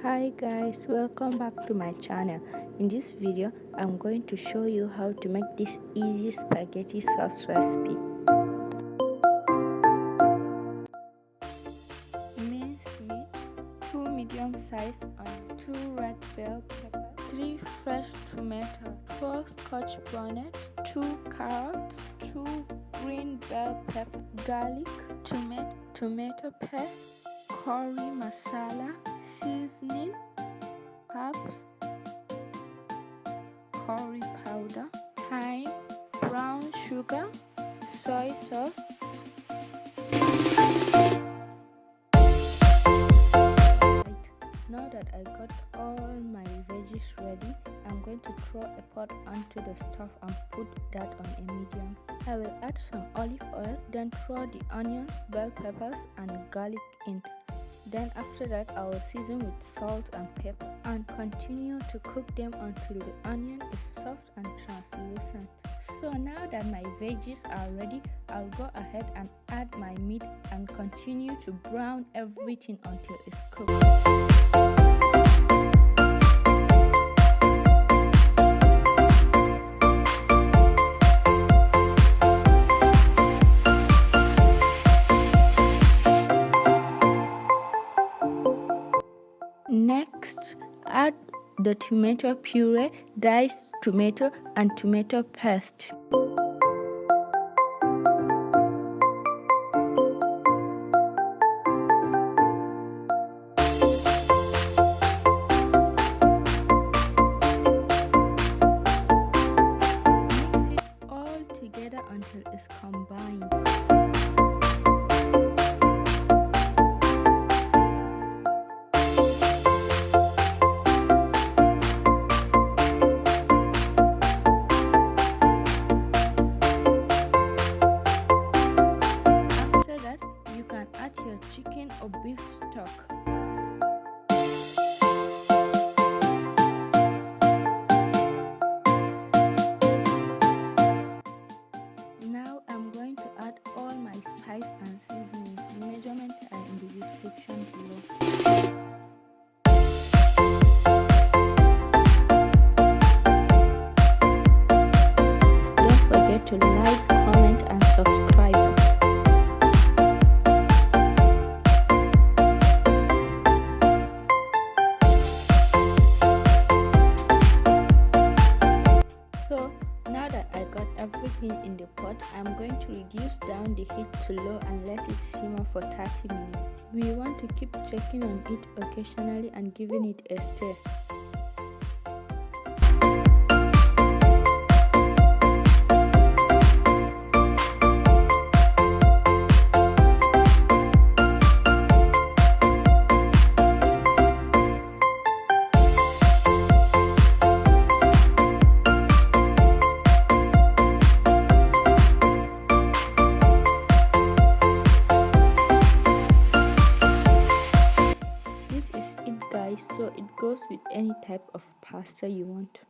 Hi guys, welcome back to my channel. In this video I'm going to show you how to make this easy spaghetti sauce recipe. Minced meat, 2 medium-sized onions, 2 red bell peppers, 3 fresh tomatoes, 4 scotch bonnet, 2 carrots, 2 green bell pepper, garlic, tomato paste, curry masala, seasoning, herbs, curry powder, thyme, brown sugar, soy sauce. Now that I got all my veggies ready, I'm going to throw a pot onto the stove and put that on a medium. I will add some olive oil, then throw the onions, bell peppers and garlic in. Then after that I will season with salt and pepper and continue to cook them until the onion is soft and translucent. So now that my veggies are ready, I'll go ahead and add my meat and continue to brown everything until it's cooked. Next, add the tomato puree, diced tomato and tomato paste. Mix it all together until it's combined. Add your chicken or beef stock. Now I'm going to add all my spice and seasonings. The measurements are in the description below. Don't forget to like, comment and subscribe. Now that I got everything in the pot, I'm going to reduce down the heat to low and let it simmer for 30 minutes. We want to keep checking on it occasionally and giving it a stir. So it goes with any type of pasta you want.